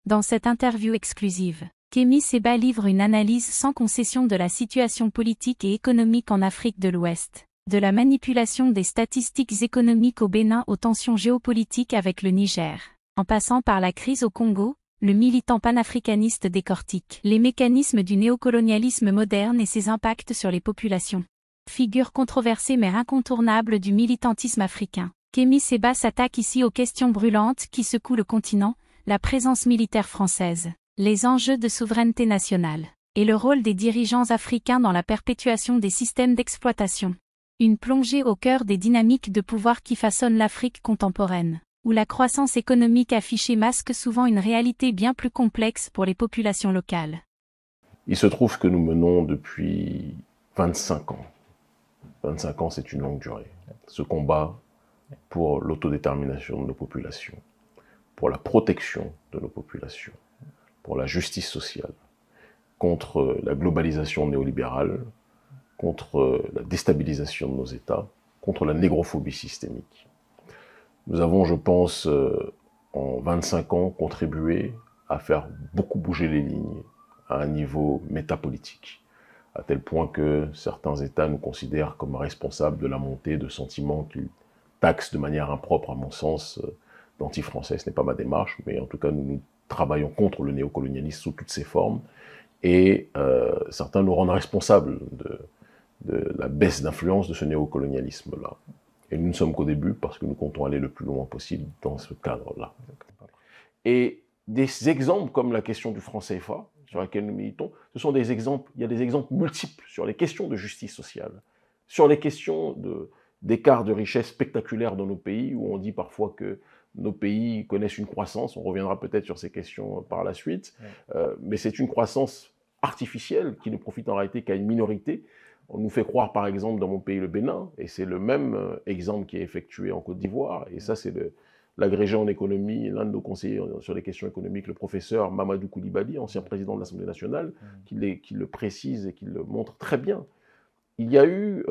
Dans cette interview exclusive, Kémy Séba livre une analyse sans concession de la situation politique et économique en Afrique de l'Ouest, de la manipulation des statistiques économiques au Bénin aux tensions géopolitiques avec le Niger, en passant par la crise au Congo. Le militant panafricaniste décortique les mécanismes du néocolonialisme moderne et ses impacts sur les populations. Figure controversée mais incontournable du militantisme africain, Kémy Séba s'attaque ici aux questions brûlantes qui secouent le continent, la présence militaire française, les enjeux de souveraineté nationale, et le rôle des dirigeants africains dans la perpétuation des systèmes d'exploitation. Une plongée au cœur des dynamiques de pouvoir qui façonnent l'Afrique contemporaine, où la croissance économique affichée masque souvent une réalité bien plus complexe pour les populations locales. Il se trouve que nous menons depuis 25 ans. 25 ans, c'est une longue durée. Ce combat pour l'autodétermination de nos populations, pour la protection de nos populations, pour la justice sociale, contre la globalisation néolibérale, contre la déstabilisation de nos États, contre la négrophobie systémique. Nous avons, je pense, en 25 ans, contribué à faire beaucoup bouger les lignes à un niveau métapolitique, à tel point que certains États nous considèrent comme responsables de la montée de sentiments qu'ils taxent de manière impropre, à mon sens, d'anti-français. Ce n'est pas ma démarche, mais en tout cas, nous travaillons contre le néocolonialisme sous toutes ses formes, et certains nous rendent responsables de la baisse d'influence de ce néocolonialisme-là. Et nous ne sommes qu'au début parce que nous comptons aller le plus loin possible dans ce cadre-là. Et des exemples comme la question du franc CFA, sur laquelle nous militons, ce sont des exemples, il y a des exemples multiples sur les questions de justice sociale, sur les questions d'écart de richesse spectaculaires dans nos pays, où on dit parfois que nos pays connaissent une croissance, on reviendra peut-être sur ces questions par la suite, mais c'est une croissance artificielle qui ne profite en réalité qu'à une minorité. On nous fait croire, par exemple, dans mon pays, le Bénin, et c'est le même exemple qui est effectué en Côte d'Ivoire, et ça, c'est l'agrégé en économie, l'un de nos conseillers sur les questions économiques, le professeur Mamadou Koulibaly, ancien président de l'Assemblée nationale, qui le précise et qui le montre très bien. Il y a eu,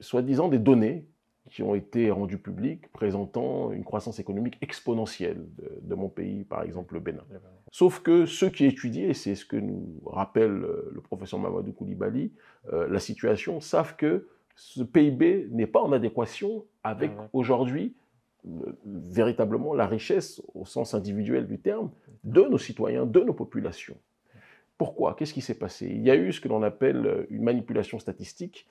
soi-disant, des données qui ont été rendues publiques présentant une croissance économique exponentielle de mon pays, par exemple le Bénin. Sauf que ceux qui étudient, et c'est ce que nous rappelle le professeur Mamadou Koulibaly, la situation, savent que ce PIB n'est pas en adéquation avec aujourd'hui véritablement la richesse au sens individuel du terme de nos citoyens, de nos populations. Pourquoi? Qu'est-ce qui s'est passé? Il y a eu ce que l'on appelle une manipulation statistique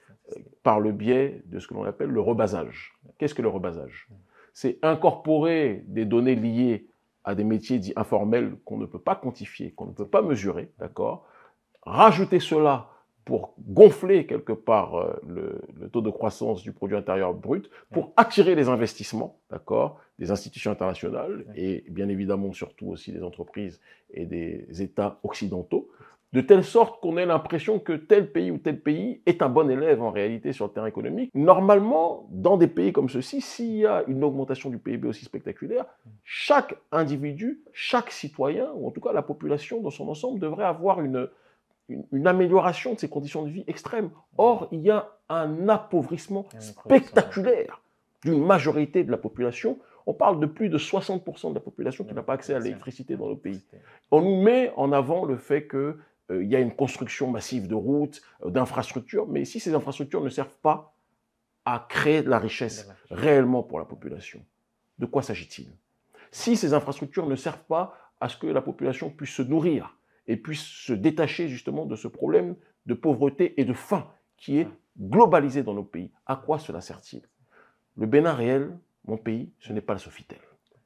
par le biais de ce que l'on appelle le rebasage. Qu'est-ce que le rebasage? C'est incorporer des données liées à des métiers dits informels qu'on ne peut pas quantifier, qu'on ne peut pas mesurer, d'accord? Rajouter cela pour gonfler quelque part le taux de croissance du produit intérieur brut, pour attirer les investissements, d'accord, des institutions internationales et bien évidemment surtout aussi des entreprises et des États occidentaux, de telle sorte qu'on ait l'impression que tel pays ou tel pays est un bon élève en réalité sur le terrain économique. Normalement, dans des pays comme ceux-ci, s'il y a une augmentation du PIB aussi spectaculaire, chaque individu, chaque citoyen, ou en tout cas la population dans son ensemble, devrait avoir une amélioration de ses conditions de vie extrêmes. Or, il y a un appauvrissement spectaculaire d'une majorité de la population. On parle de plus de 60% de la population qui n'a pas accès à l'électricité dans le pays. On nous met en avant le fait qu'il y a une construction massive de routes, d'infrastructures, mais si ces infrastructures ne servent pas à créer de la richesse réellement pour la population, de quoi s'agit-il? Si ces infrastructures ne servent pas à ce que la population puisse se nourrir, et puisse se détacher justement de ce problème de pauvreté et de faim qui est globalisé dans nos pays. À quoi cela sert-il? Le Bénin réel, mon pays, ce n'est pas le Sofitel.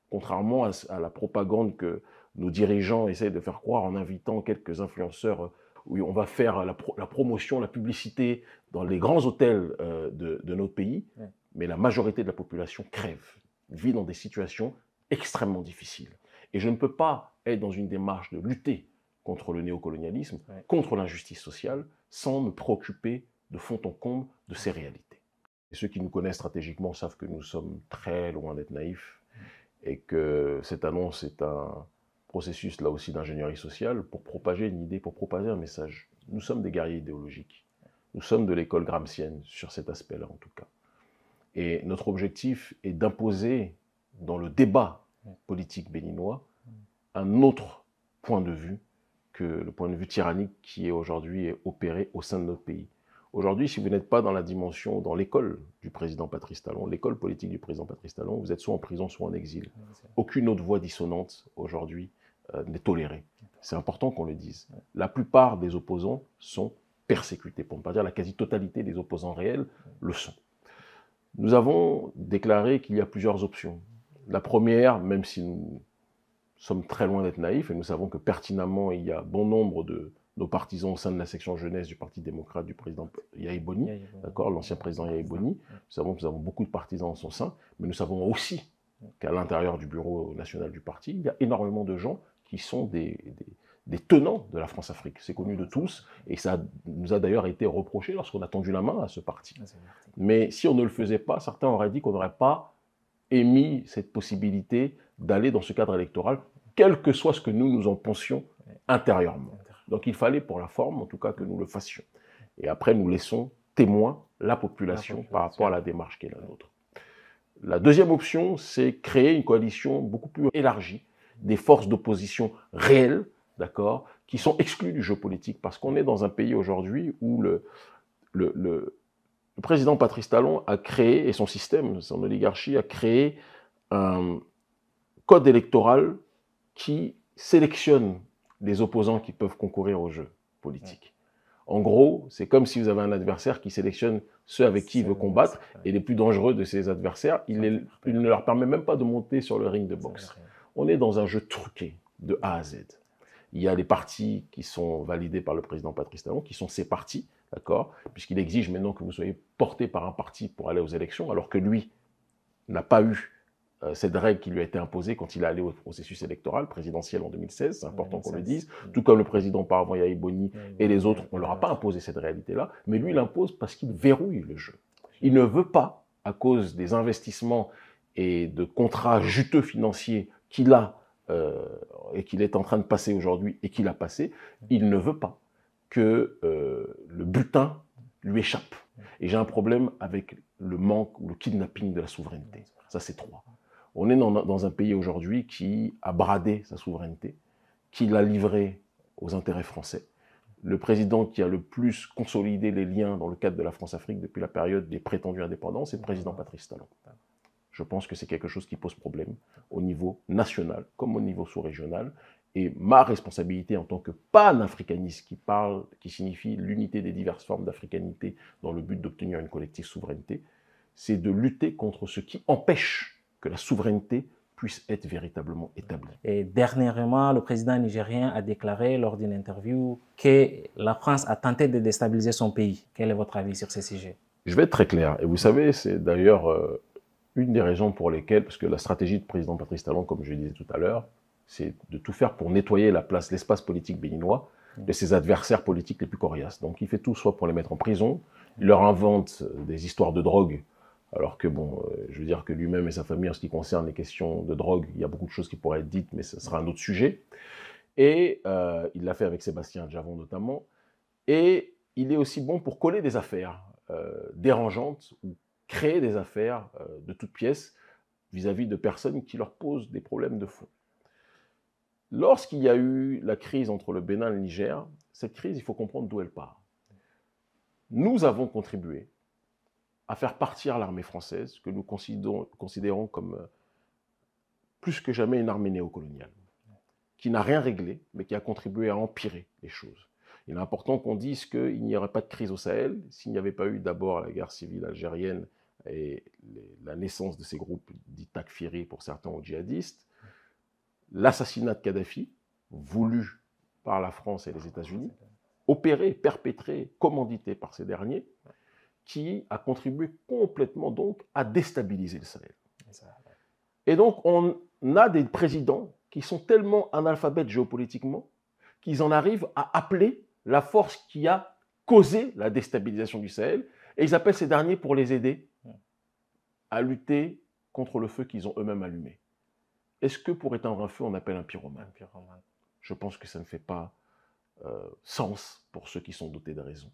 Contrairement à la propagande que nos dirigeants essayent de faire croire en invitant quelques influenceurs où on va faire la promotion, la publicité dans les grands hôtels de notre pays, mais la majorité de la population crève, vit dans des situations extrêmement difficiles. Et je ne peux pas être dans une démarche de lutter contre le néocolonialisme, contre l'injustice sociale, sans me préoccuper de fond en comble de ces réalités. Et ceux qui nous connaissent stratégiquement savent que nous sommes très loin d'être naïfs et que cette annonce est un processus, là aussi, d'ingénierie sociale pour propager une idée, pour propager un message. Nous sommes des guerriers idéologiques. Nous sommes de l'école gramscienne, sur cet aspect-là en tout cas. Et notre objectif est d'imposer dans le débat politique béninois un autre point de vue que le point de vue tyrannique qui est aujourd'hui opéré au sein de notre pays. Aujourd'hui, si vous n'êtes pas dans la dimension, dans l'école du président Patrice Talon, l'école politique du président Patrice Talon, vous êtes soit en prison, soit en exil. Aucune autre voix dissonante aujourd'hui n'est tolérée. C'est important qu'on le dise. La plupart des opposants sont persécutés, pour ne pas dire la quasi-totalité des opposants réels le sont. Nous avons déclaré qu'il y a plusieurs options. La première, même si nous sommes très loin d'être naïfs, et nous savons que pertinemment, il y a bon nombre de nos partisans au sein de la section jeunesse du Parti démocrate du président Yahi Boni, d'accord, l'ancien président Yahi Boni. Nous savons que nous avons beaucoup de partisans en son sein, mais nous savons aussi qu'à l'intérieur du bureau national du parti, il y a énormément de gens qui sont des tenants de la France-Afrique. C'est connu de tous, et ça nous a d'ailleurs été reproché lorsqu'on a tendu la main à ce parti. Mais si on ne le faisait pas, certains auraient dit qu'on n'aurait pas émis cette possibilité d'aller dans ce cadre électoral, quel que soit ce que nous en pensions intérieurement. Donc il fallait pour la forme, en tout cas, que nous le fassions. Et après, nous laissons témoin la population par rapport à la démarche qui est la nôtre. La deuxième option, c'est créer une coalition beaucoup plus élargie, des forces d'opposition réelles, d'accord, qui sont exclues du jeu politique, parce qu'on est dans un pays aujourd'hui où le président Patrice Talon a créé, et son système, son oligarchie, a créé un code électoral qui sélectionne les opposants qui peuvent concourir au jeu politique. En gros, c'est comme si vous avez un adversaire qui sélectionne ceux avec qui il veut combattre, et les plus dangereux de ses adversaires, il ne leur permet même pas de monter sur le ring de boxe. On est dans un jeu truqué, de A à Z. Il y a les partis qui sont validés par le président Patrice Talon, qui sont ses partis, d'accord, puisqu'il exige maintenant que vous soyez porté par un parti pour aller aux élections, alors que lui n'a pas eu cette règle qui lui a été imposée quand il est allé au processus électoral présidentiel en 2016, c'est important qu'on le dise, tout comme le président auparavant Yahi Boni et les autres, on ne leur a pas imposé cette réalité-là, mais lui il impose parce qu'il verrouille le jeu. Il ne veut pas, à cause des investissements et de contrats juteux financiers qu'il a et qu'il est en train de passer aujourd'hui et qu'il a passé, il ne veut pas que le butin lui échappe. Et j'ai un problème avec le manque ou le kidnapping de la souveraineté. Ça, c'est trois. On est dans un pays aujourd'hui qui a bradé sa souveraineté, qui l'a livrée aux intérêts français. Le président qui a le plus consolidé les liens dans le cadre de la France-Afrique depuis la période des prétendus indépendants, c'est le président Patrice Talon. Je pense que c'est quelque chose qui pose problème au niveau national comme au niveau sous-régional. Et ma responsabilité en tant que panafricaniste qui signifie l'unité des diverses formes d'africanité dans le but d'obtenir une collective souveraineté, c'est de lutter contre ce qui empêche que la souveraineté puisse être véritablement établie. Et dernièrement, le président nigérien a déclaré lors d'une interview que la France a tenté de déstabiliser son pays. Quel est votre avis sur ce sujet? Je vais être très clair. Et vous savez, c'est d'ailleurs une des raisons pour lesquelles, parce que la stratégie du président Patrice Talon, comme je le disais tout à l'heure, c'est de tout faire pour nettoyer l'espace politique béninois de ses adversaires politiques les plus coriaces. Donc il fait tout soit pour les mettre en prison, il leur invente des histoires de drogue, alors que bon, je veux dire que lui-même et sa famille, en ce qui concerne les questions de drogue, il y a beaucoup de choses qui pourraient être dites, mais ce sera un autre sujet. Et il l'a fait avec Sébastien Djavon notamment. Et il est aussi bon pour coller des affaires dérangeantes ou créer des affaires de toutes pièces vis-à-vis de personnes qui leur posent des problèmes de fond. Lorsqu'il y a eu la crise entre le Bénin et le Niger, cette crise, il faut comprendre d'où elle part. Nous avons contribué à faire partir l'armée française, que nous considérons comme plus que jamais une armée néocoloniale, qui n'a rien réglé, mais qui a contribué à empirer les choses. Il est important qu'on dise qu'il n'y aurait pas de crise au Sahel s'il n'y avait pas eu d'abord la guerre civile algérienne et la naissance de ces groupes dits takfiri pour certains ou djihadistes, l'assassinat de Kadhafi, voulu par la France et les États-Unis, opéré, perpétré, commandité par ces derniers, qui a contribué complètement donc à déstabiliser le Sahel. Et donc on a des présidents qui sont tellement analphabètes géopolitiquement qu'ils en arrivent à appeler la force qui a causé la déstabilisation du Sahel, et ils appellent ces derniers pour les aider à lutter contre le feu qu'ils ont eux-mêmes allumé. Est-ce que pour éteindre un feu, on appelle un pyromane? Je pense que ça ne fait pas sens pour ceux qui sont dotés de raison.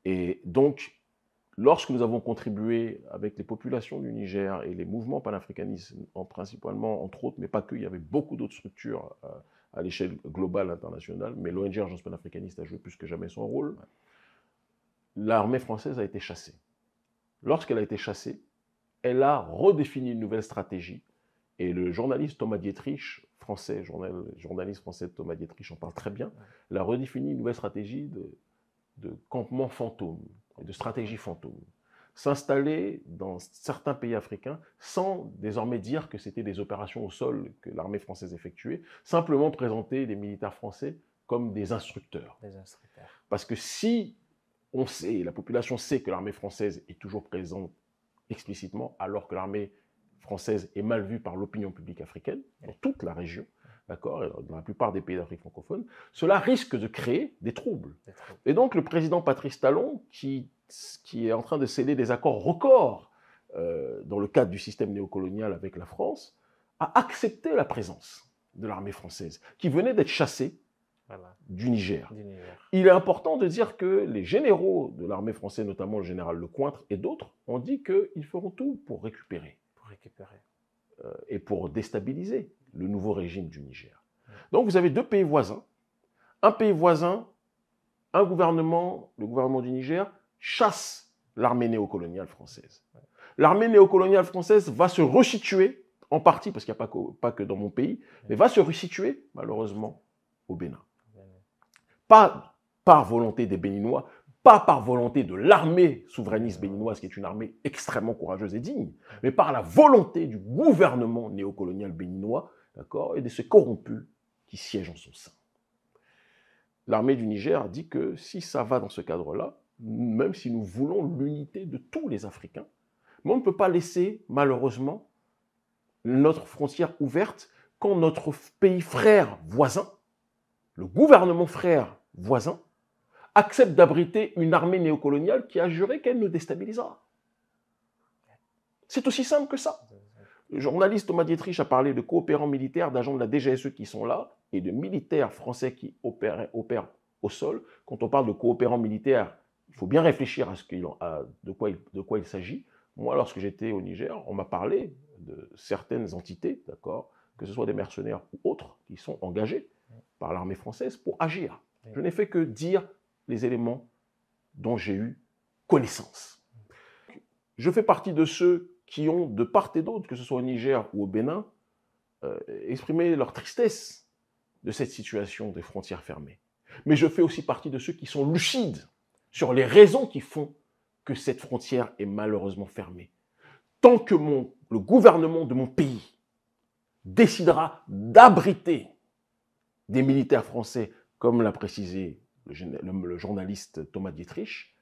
Et donc, lorsque nous avons contribué avec les populations du Niger et les mouvements panafricanistes, principalement, entre autres, mais pas que, il y avait beaucoup d'autres structures à l'échelle globale, internationale, mais l'ONG Agence panafricaniste a joué plus que jamais son rôle. L'armée française a été chassée. Lorsqu'elle a été chassée, elle a redéfini une nouvelle stratégie. Et le journaliste Thomas Dietrich, journaliste français Thomas Dietrich en parle très bien, il a redéfini une nouvelle stratégie de campement fantôme, de stratégie fantôme. S'installer dans certains pays africains sans désormais dire que c'était des opérations au sol que l'armée française effectuait, simplement présenter des militaires français comme des instructeurs. Parce que si on sait, la population sait que l'armée française est toujours présente explicitement, alors que l'armée française est mal vue par l'opinion publique africaine, dans toute la région, d'accord, dans la plupart des pays d'Afrique francophone, cela risque de créer des troubles. Et donc le président Patrice Talon, qui est en train de sceller des accords records dans le cadre du système néocolonial avec la France, a accepté la présence de l'armée française, qui venait d'être chassée du Niger. Il est important de dire que les généraux de l'armée française, notamment le général Lecointre et d'autres, ont dit qu'ils feront tout pour récupérer. Et pour déstabiliser le nouveau régime du Niger. Donc vous avez deux pays voisins. Un pays voisin, un gouvernement, le gouvernement du Niger, chasse l'armée néocoloniale française. L'armée néocoloniale française va se resituer, en partie, parce qu'il n'y a pas que dans mon pays, mais va se resituer, malheureusement, au Bénin. Pas par volonté des Béninois, pas par volonté de l'armée souverainiste béninoise, qui est une armée extrêmement courageuse et digne, mais par la volonté du gouvernement néocolonial béninois, d'accord, et de ces corrompus qui siègent en son sein. L'armée du Niger a dit que si ça va dans ce cadre-là, même si nous voulons l'unité de tous les Africains, mais on ne peut pas laisser, malheureusement, notre frontière ouverte quand notre pays frère voisin, le gouvernement frère voisin, accepte d'abriter une armée néocoloniale qui a juré qu'elle nous déstabilisera. C'est aussi simple que ça. Le journaliste Thomas Dietrich a parlé de coopérants militaires, d'agents de la DGSE qui sont là, et de militaires français qui opèrent au sol. Quand on parle de coopérants militaires, il faut bien réfléchir à de quoi il s'agit. Moi, lorsque j'étais au Niger, on m'a parlé de certaines entités, d'accord, que ce soit des mercenaires ou autres, qui sont engagés par l'armée française pour agir. Je n'ai fait que dire les éléments dont j'ai eu connaissance. Je fais partie de ceux qui ont, de part et d'autre, que ce soit au Niger ou au Bénin, exprimé leur tristesse de cette situation des frontières fermées. Mais je fais aussi partie de ceux qui sont lucides sur les raisons qui font que cette frontière est malheureusement fermée. Tant que le gouvernement de mon pays décidera d'abriter des militaires français, comme l'a précisé le journaliste Thomas Dietrich,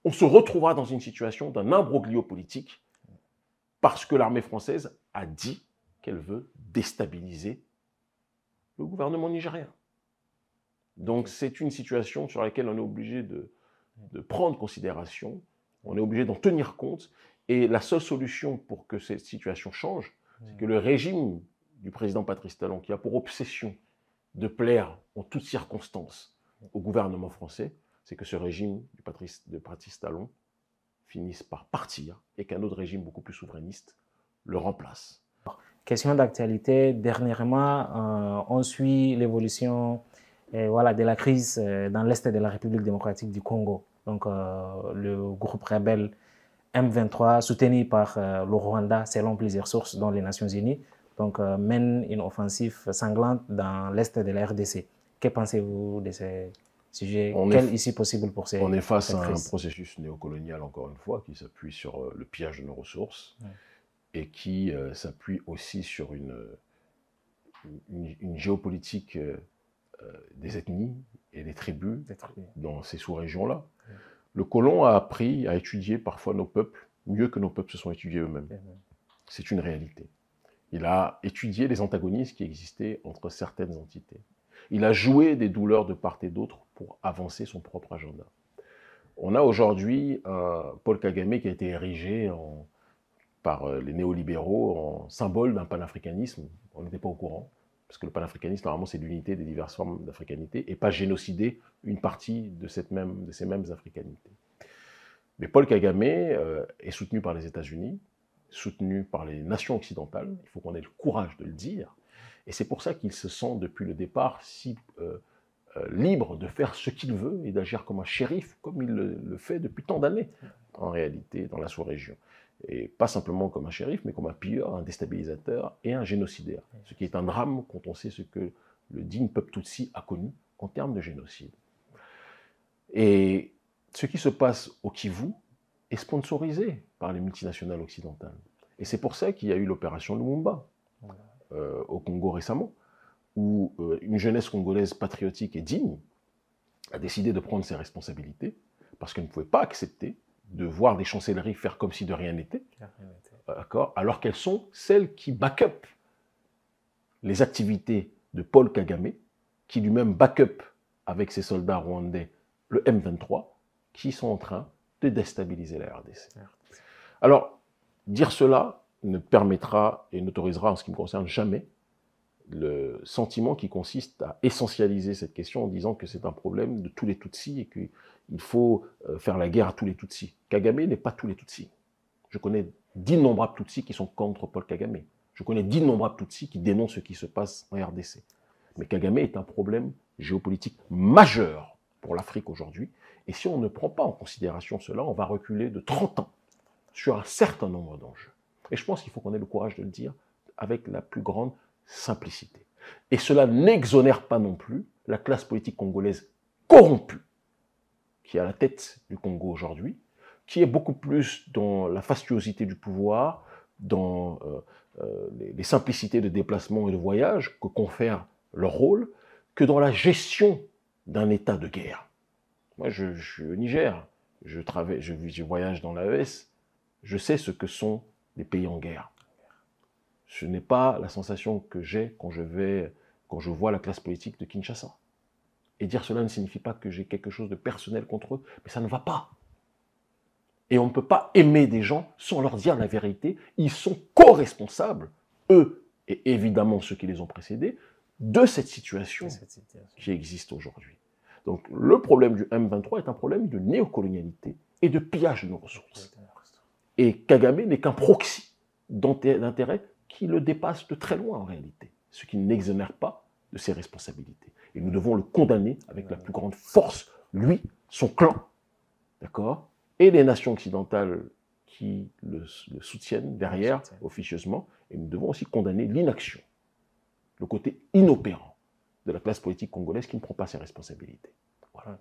on se retrouvera dans une situation d'un imbroglio politique parce que l'armée française a dit qu'elle veut déstabiliser le gouvernement nigérien. Donc c'est une situation sur laquelle on est obligé de prendre considération, on est obligé d'en tenir compte, et la seule solution pour que cette situation change, c'est que le régime du président Patrice Talon, qui a pour obsession de plaire en toutes circonstances au gouvernement français, c'est que ce régime de Patrice Talon finisse par partir et qu'un autre régime beaucoup plus souverainiste le remplace. Question d'actualité, dernièrement, on suit l'évolution de la crise dans l'est de la République démocratique du Congo. Donc, le groupe rebelle M23, soutenu par le Rwanda, selon plusieurs sources, dont les Nations Unies, donc, mène une offensive sanglante dans l'est de la RDC. Que pensez-vous de ces sujets? Quelle issue possible pour ces... On est face à un processus néocolonial, encore une fois, qui s'appuie sur le pillage de nos ressources et qui s'appuie aussi sur une géopolitique des ethnies et des tribus dans ces sous-régions-là. Le colon a appris à étudier parfois nos peuples mieux que nos peuples se sont étudiés eux-mêmes. C'est une réalité. Il a étudié les antagonismes qui existaient entre certaines entités. Il a joué des douleurs de part et d'autre pour avancer son propre agenda. On a aujourd'hui un Paul Kagame qui a été érigé par les néolibéraux en symbole d'un panafricanisme. On n'était pas au courant, parce que le panafricanisme, normalement, c'est l'unité des diverses formes d'africanité, et pas génocider une partie de ces mêmes africanités. Mais Paul Kagame est soutenu par les États-Unis, soutenu par les nations occidentales, il faut qu'on ait le courage de le dire, et c'est pour ça qu'il se sent depuis le départ si libre de faire ce qu'il veut et d'agir comme un shérif, comme il le fait depuis tant d'années, en réalité, dans la sous-région. Et pas simplement comme un shérif, mais comme un pilleur, un déstabilisateur et un génocidaire. Ce qui est un drame quand on sait ce que le digne peuple Tutsi a connu en termes de génocide. Et ce qui se passe au Kivu est sponsorisé par les multinationales occidentales. Et c'est pour ça qu'il y a eu l'opération Lumumba au Congo récemment, où une jeunesse congolaise patriotique et digne a décidé de prendre ses responsabilités, parce qu'elle ne pouvait pas accepter de voir des chancelleries faire comme si de rien n'était, alors qu'elles sont celles qui back-up les activités de Paul Kagame, qui lui-même back-up avec ses soldats rwandais le M23, qui sont en train de déstabiliser la RDC. Alors, dire cela ne permettra et n'autorisera, en ce qui me concerne, jamais le sentiment qui consiste à essentialiser cette question en disant que c'est un problème de tous les Tutsis et qu'il faut faire la guerre à tous les Tutsis. Kagame n'est pas tous les Tutsis. Je connais d'innombrables Tutsis qui sont contre Paul Kagame. Je connais d'innombrables Tutsis qui dénoncent ce qui se passe en RDC. Mais Kagame est un problème géopolitique majeur pour l'Afrique aujourd'hui. Et si on ne prend pas en considération cela, on va reculer de 30 ans sur un certain nombre d'enjeux. Et je pense qu'il faut qu'on ait le courage de le dire avec la plus grande simplicité. Et cela n'exonère pas non plus la classe politique congolaise corrompue qui est à la tête du Congo aujourd'hui, qui est beaucoup plus dans la fastuosité du pouvoir, dans les simplicités de déplacement et de voyage que confère leur rôle, que dans la gestion d'un état de guerre. Moi, je suis au Niger, je voyage dans l'AES, je sais ce que sont les pays en guerre. Ce n'est pas la sensation que j'ai quand je vois la classe politique de Kinshasa. Et dire cela ne signifie pas que j'ai quelque chose de personnel contre eux, mais ça ne va pas. Et on ne peut pas aimer des gens sans leur dire la vérité. Ils sont co-responsables, eux et évidemment ceux qui les ont précédés, de cette situation qui existe aujourd'hui. Donc le problème du M23 est un problème de néocolonialité et de pillage de nos ressources. Et Kagame n'est qu'un proxy d'intérêt qui le dépasse de très loin en réalité, ce qui n'exonère pas de ses responsabilités. Et nous devons le condamner avec la plus grande force, lui, son clan, d'accord, et les nations occidentales qui le soutiennent derrière, officieusement, et nous devons aussi condamner l'inaction, le côté inopérant de la classe politique congolaise qui ne prend pas ses responsabilités. Voilà.